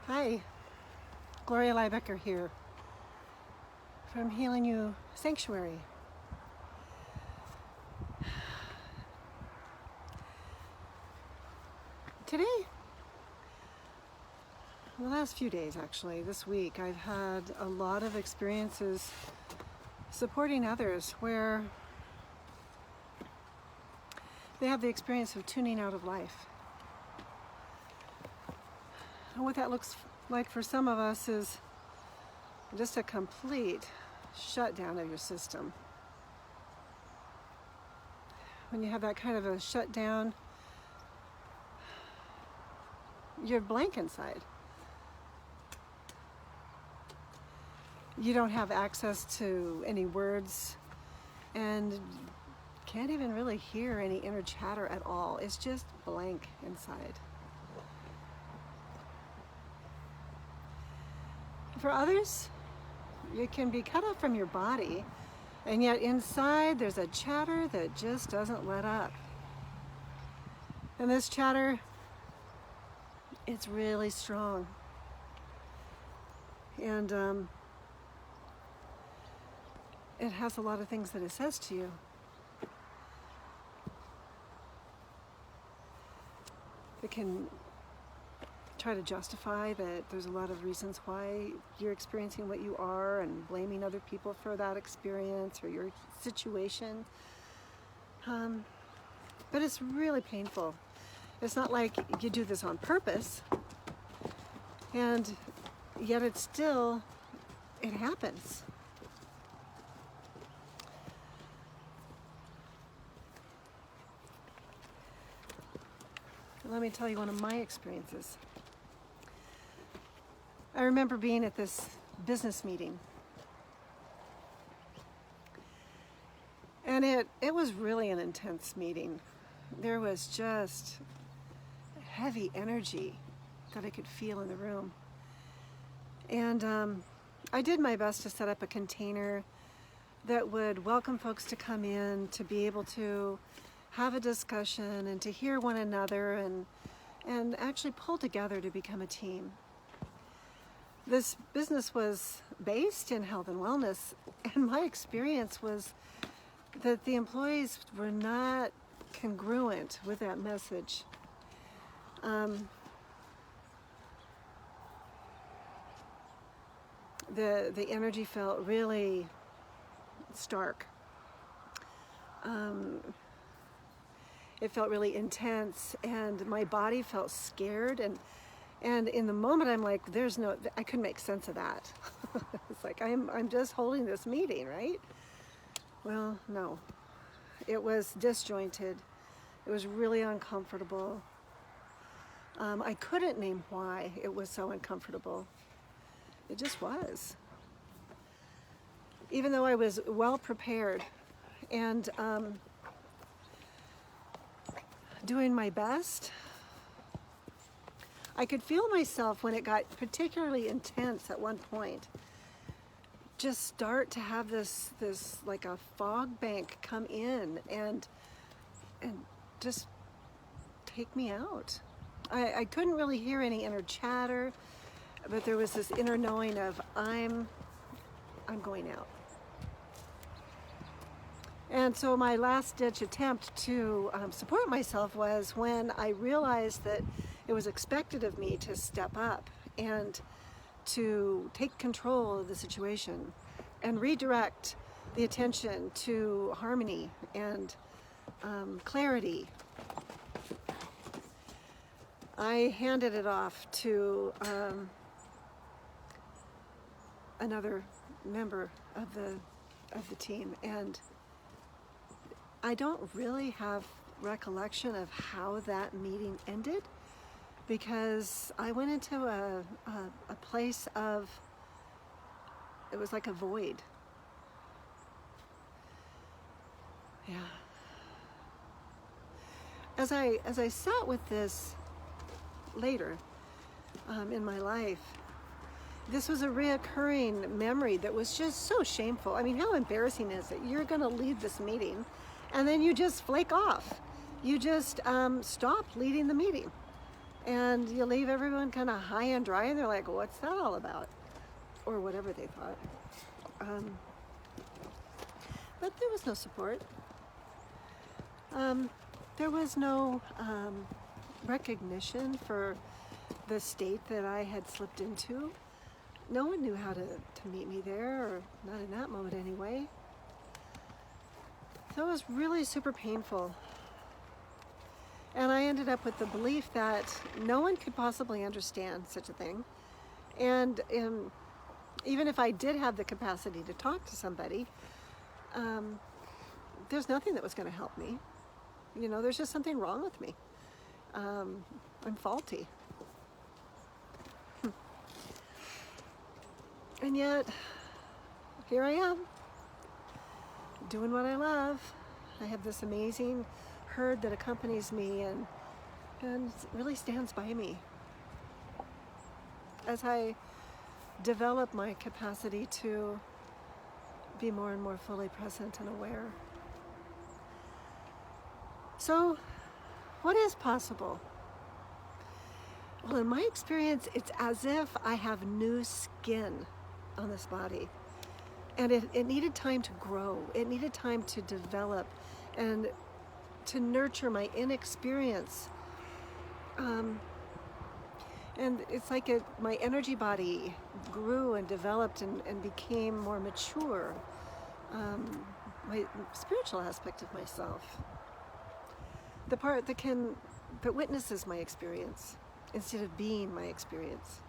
Hi, Gloria Liebecker here from Healing You Sanctuary. Today, the last few days actually, this week, I've had a lot of experiences supporting others where they have the experience of tuning out of life. And what that looks like for some of us is just a complete shutdown of your system. When you have that kind of a shutdown, you're blank inside. You don't have access to any words and can't even really hear any inner chatter at all. It's just blank inside. For others, you can be cut off from your body, and yet inside there's a chatter that just doesn't let up. And this chatter, it's really strong. And it has a lot of things that it says to you. It can try to justify that there's a lot of reasons why you're experiencing what you are and blaming other people for that experience or your situation. But it's really painful. It's not like you do this on purpose, and yet it happens. Let me tell you one of my experiences. I remember being at this business meeting, and it was really an intense meeting. There was just heavy energy that I could feel in the room. And I did my best to set up a container that would welcome folks to come in, to be able to have a discussion and to hear one another and actually pull together to become a team. This business was based in health and wellness, and my experience was that the employees were not congruent with that message. The energy felt really stark. It felt really intense, and my body felt scared, and in the moment I'm like, I couldn't make sense of that. It's like, I'm just holding this meeting, right? Well, no. It was disjointed. It was really uncomfortable. I couldn't name why it was so uncomfortable. It just was. Even though I was well prepared and doing my best, I could feel myself, when it got particularly intense at one point, just start to have this like a fog bank come in and just take me out. I couldn't really hear any inner chatter, but there was this inner knowing of I'm going out. And so my last ditch attempt to support myself was when I realized that it was expected of me to step up and to take control of the situation and redirect the attention to harmony and clarity. I handed it off to another member of the team, and I don't really have recollection of how that meeting ended, because I went into a place of, it was like a void. Yeah. As I sat with this later in my life, this was a reoccurring memory that was just so shameful. I mean, how embarrassing is it? You're going to lead this meeting, and then you just flake off. You just stop leading the meeting. And you leave everyone kind of high and dry, and they're like, what's that all about? Or whatever they thought. But there was no support. There was no recognition for the state that I had slipped into. No one knew how to meet me there, or not in that moment anyway. So it was really super painful. And I ended up with the belief that no one could possibly understand such a thing. And even if I did have the capacity to talk to somebody, there's nothing that was going to help me. You know, there's just something wrong with me. I'm faulty. And yet, here I am, doing what I love. I have this amazing herd that accompanies me and really stands by me as I develop my capacity to be more and more fully present and aware. So, what is possible? Well, in my experience, it's as if I have new skin on this body. And it needed time to grow. It needed time to develop and to nurture my inexperience. And it's like my energy body grew and developed and became more mature. My spiritual aspect of myself. The part that witnesses my experience instead of being my experience.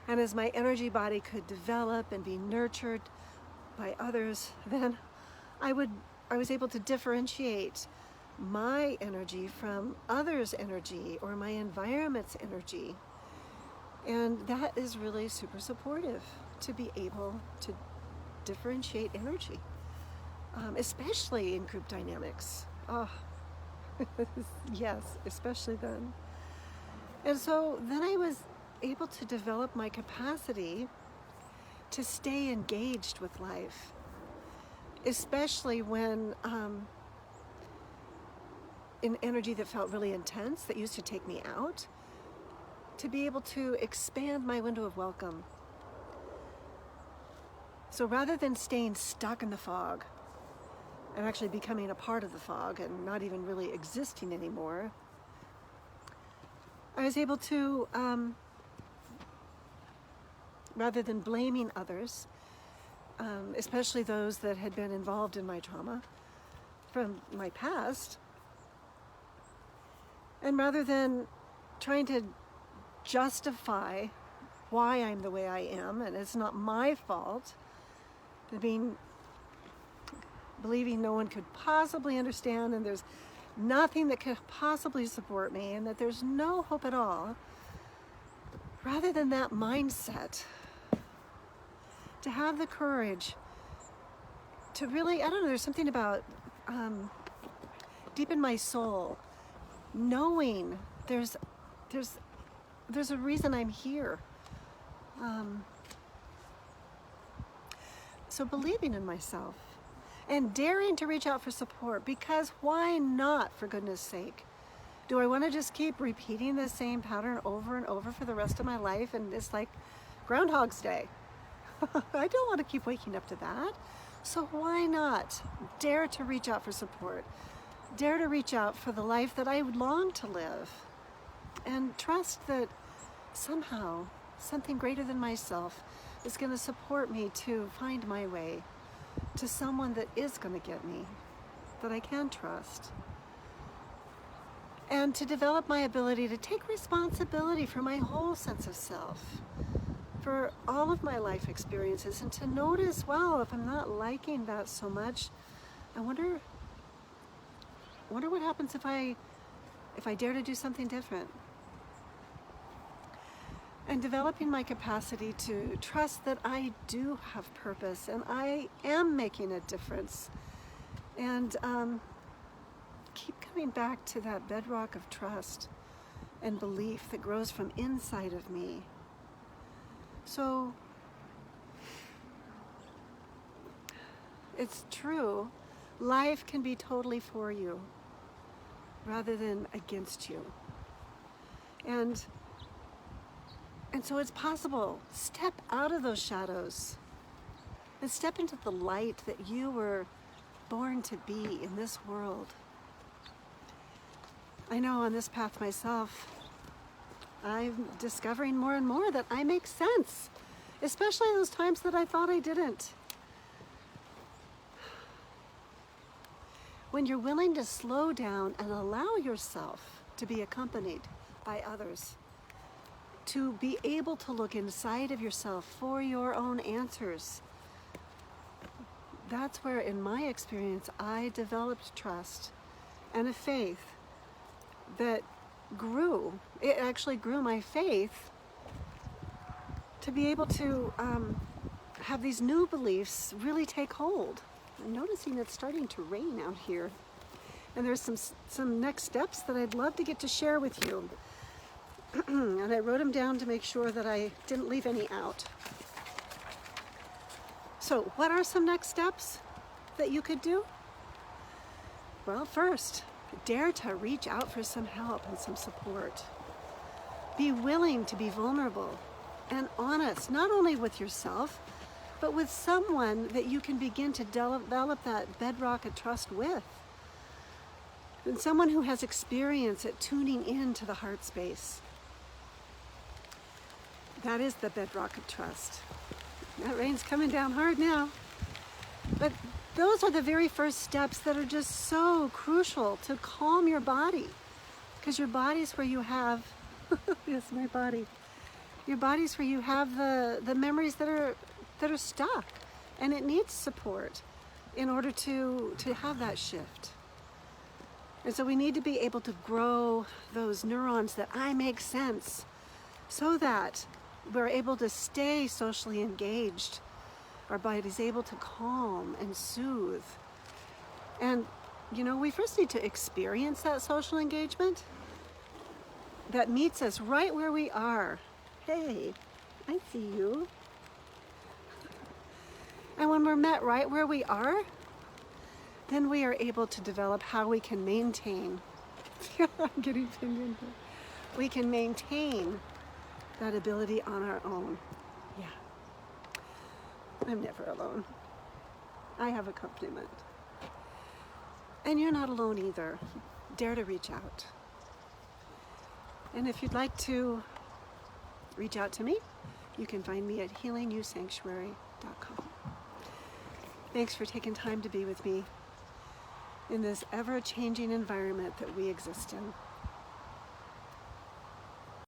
And as my energy body could develop and be nurtured by others, then I was able to differentiate my energy from others' energy or my environment's energy. And that is really super supportive, to be able to differentiate energy, especially in group dynamics. Oh, yes, especially then. And so then I was able to develop my capacity to stay engaged with life, especially when in energy that felt really intense, that used to take me out, to be able to expand my window of welcome. So rather than staying stuck in the fog and actually becoming a part of the fog and not even really existing anymore, I was able to, rather than blaming others, especially those that had been involved in my trauma from my past, and rather than trying to justify why I'm the way I am, and it's not my fault, believing no one could possibly understand, and there's nothing that could possibly support me, and that there's no hope at all, rather than that mindset, to have the courage to really, I don't know, there's something about deep in my soul, knowing there's a reason I'm here. So believing in myself and daring to reach out for support, because why not, for goodness sake? Do I want to just keep repeating the same pattern over and over for the rest of my life? And it's like Groundhog's Day. I don't want to keep waking up to that. So why not dare to reach out for support? Dare to reach out for the life that I would long to live, and trust that somehow something greater than myself is going to support me to find my way to someone that is going to get me, that I can trust. And to develop my ability to take responsibility for my whole sense of self, for all of my life experiences, and to notice, well, if I'm not liking that so much, I wonder what happens if I dare to do something different. And developing my capacity to trust that I do have purpose and I am making a difference. And keep coming back to that bedrock of trust and belief that grows from inside of me. So it's true, life can be totally for you rather than against you. And so it's possible. Step out of those shadows and step into the light that you were born to be in this world. I know on this path myself, I'm discovering more and more that I make sense, especially those times that I thought I didn't. When you're willing to slow down and allow yourself to be accompanied by others, to be able to look inside of yourself for your own answers, that's where, in my experience, I developed trust and a faith that grew. It actually grew my faith to be able to have these new beliefs really take hold. I'm noticing it's starting to rain out here, and there's some next steps that I'd love to get to share with you. And I wrote them down to make sure that I didn't leave any out. So what are some next steps that you could do? Well, first, dare to reach out for some help and some support. Be willing to be vulnerable and honest, not only with yourself, but with someone that you can begin to develop that bedrock of trust with. And someone who has experience at tuning into the heart space. That is the bedrock of trust. That rain's coming down hard now. But those are the very first steps that are just so crucial to calm your body. Because your body's where you have, yes, my body. Your body's where you have the memories that are stuck. And it needs support in order to have that shift. And so we need to be able to grow those neurons that I make sense so that we're able to stay socially engaged. Our body's able to calm and soothe. And, we first need to experience that social engagement that meets us right where we are. Hey, I see you. And when we're met right where we are, then we are able to develop how we can maintain. I'm getting pinned in here. We can maintain that ability on our own. Yeah. I'm never alone. I have accompaniment. And you're not alone either. Dare to reach out. And if you'd like to reach out to me, you can find me at healingyoursanctuary.com. Thanks for taking time to be with me in this ever-changing environment that we exist in.